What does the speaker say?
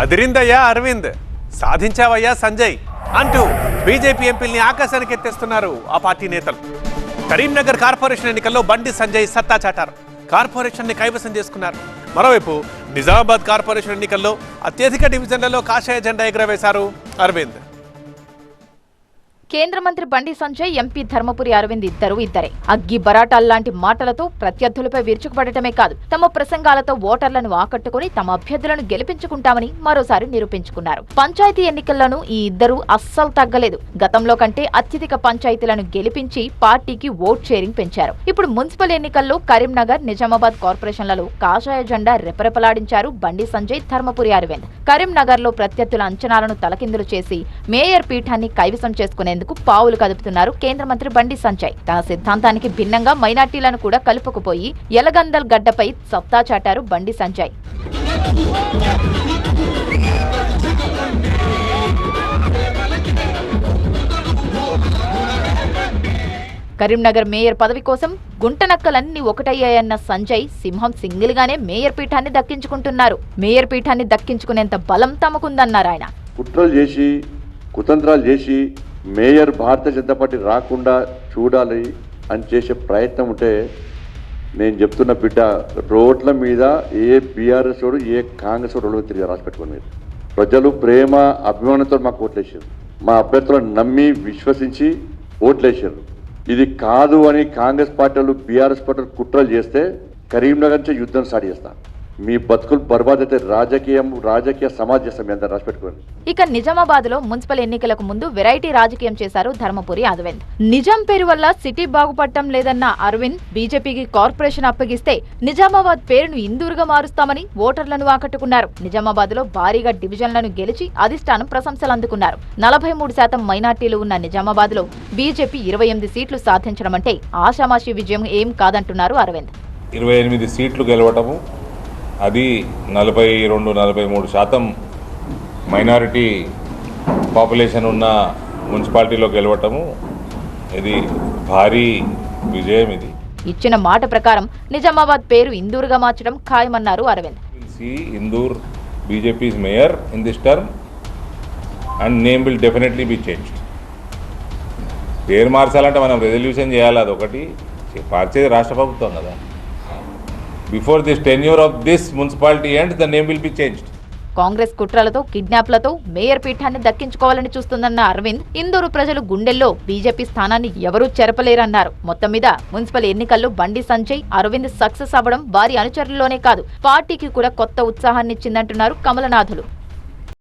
అదిరిందయ్యా అరవింద్, సాధించావయ్యా సంజయ్ అంటూ బీజేపీ ఎంపీల్ని ఆకాశానికి ఎత్తేస్తున్నారు ఆ పార్టీ నేతలు. కరీంనగర్ కార్పొరేషన్ ఎన్నికల్లో బండి సంజయ్ సత్తా చాటారు, కార్పొరేషన్ ని కైవసం చేసుకున్నారు. మరోవైపు నిజామాబాద్ కార్పొరేషన్ ఎన్నికల్లో అత్యధిక డివిజన్లలో కాషాయ జెండా ఎగురవేశారు అరవింద్. కేంద్ర మంత్రి బండి సంజయ్, ఎంపీ ధర్మపురి అరవింద్ ఇద్దరే అగ్గి బరాటాల్లాంటి మాటలతో ప్రత్యర్థులపై విరుచుకుపడటమే కాదు, తమ ప్రసంగాలతో ఓటర్లను ఆకట్టుకుని తమ అభ్యర్థులను గెలిపించుకుంటామని మరోసారి నిరూపించుకున్నారు. పంచాయతీ ఎన్నికల్లోనూ ఈ ఇద్దరు అస్సలు తగ్గలేదు. గతంలో కంటే అత్యధిక పంచాయతీలను గెలిపించి పార్టీకి ఓట్ షేరింగ్ పెంచారు. ఇప్పుడు మున్సిపల్ ఎన్నికల్లో కరీంనగర్, నిజామాబాద్ కార్పొరేషన్లలో కాషాయ జెండా రెపరెపలాడించారు బండి సంజయ్, ధర్మపురి అరవింద్. కరీంనగర్ లో ప్రత్యర్థుల అంచనాలను తలకిందులు చేసి మేయర్ పీఠాన్ని కైవసం చేసుకునే పావులు కదుపుతున్నారు కేంద్ర మంత్రి బండి సంజయ్. తన సిద్ధాంతానికి భిన్నంగా మైనార్టీలను కూడా కలుపుకుపోయి ఎలగందల్ గడ్డపై సత్తా చాటారు బండి సంజయ్. కరీంనగర్ మేయర్ పదవి కోసం గుంటనక్కలన్నీ ఒకటయ్యాయన్న సంజయ్, సింహం సింగిల్ గానే మేయర్ పీఠాన్ని దక్కించుకుంటున్నారు. మేయర్ పీఠాన్ని దక్కించుకునేంత బలం తమకుందన్నారు ఆయన. కుట్రలు చేసి, కుతంత్రాలు చేసి మేయర్ భారతీయ జనతా పార్టీ రాకుండా చూడాలి అని చేసే ప్రయత్నం ఉంటే నేను చెప్తున్న బిడ్డ, రోడ్ల మీద ఏ బీఆర్ఎస్ వాడు, ఏ కాంగ్రెస్ వాడు తిరిగి రాసి పెట్టుకుని మీరు ప్రజలు ప్రేమ అభిమానంతో మాకు ఓట్లేసారు. మా అభ్యర్థులను నమ్మి విశ్వసించి ఓట్లేసారు. ఇది కాదు అని కాంగ్రెస్ పార్టీలు, బీఆర్ఎస్ పార్టీలు కుట్రలు చేస్తే కరీంనగర్ నుంచి యుద్ధం స్టార్ట్ చేస్తాను. మీ బతుకులు బర్బాద్ అయితే రాజకీయ సమాజ్ చేస్తాం. మీ అందరూ రాసి పెట్టుకోండి. ఇక నిజామాబాద్ లో మున్సిపల్ ఎన్నికలకు ముందు వెరైటీ రాజకీయం చేశారు ధర్మపురి అరవింద్. నిజాం పేరు వల్ల సిటీ బాగుపడటం లేదన్న అరవింద్, బీజేపీకి కార్పొరేషన్ అప్పగిస్తే నిజామాబాద్ పేరును ఇందూరుగా మారుస్తామని ఓటర్లను ఆకట్టుకున్నారు. నిజామాబాద్ లో భారీగా డివిజన్లను గెలిచి అధిష్టానం ప్రశంసలు అందుకున్నారు. 43% మైనార్టీలు ఉన్న నిజామాబాద్ లో బీజేపీ 28 సీట్లు సాధించడం అంటే ఆషామాషి విజయం ఏం కాదంటున్నారు అరవింద్. 28 సీట్లు గెలవటము, అది 42-43% మైనారిటీ పాపులేషన్ ఉన్న మున్సిపాలిటీలో గెలవటము, ఇది భారీ విజయం. ఇది ఇచ్చిన మాట ప్రకారం నిజామాబాద్ పేరు ఇందూరుగా మార్చడం ఖాయమన్నారు Aravind. Indur BJP's mayor in this term and name will definitely be changed. పేరు మార్చాలంటే మనం రెజల్యూషన్ చేయాలి, అదొకటి మార్చేది రాష్ట్ర ప్రభుత్వం కదా. Before this tenure of this municipality ends, the name will be changed. Congress కుట్రలతో, కిడ్నాప్లతో మేయర్ పీఠాన్ని దక్కించుకోవాలని చూస్తుందన్న అరవింద్, ఇందూరు ప్రజలు గుండెల్లో బీజేపీ స్థానాన్ని ఎవరూ చెరపలేరన్నారు. మొత్తం మీద మున్సిపల్ ఎన్నికల్లో బండి సంజయ్, అరవింద్ సక్సెస్ అవ్వడం వారి అనుచరుల్లోనే కాదు, పార్టీకి కూడా కొత్త ఉత్సాహాన్నిచ్చిందంటున్నారు కమలనాథులు.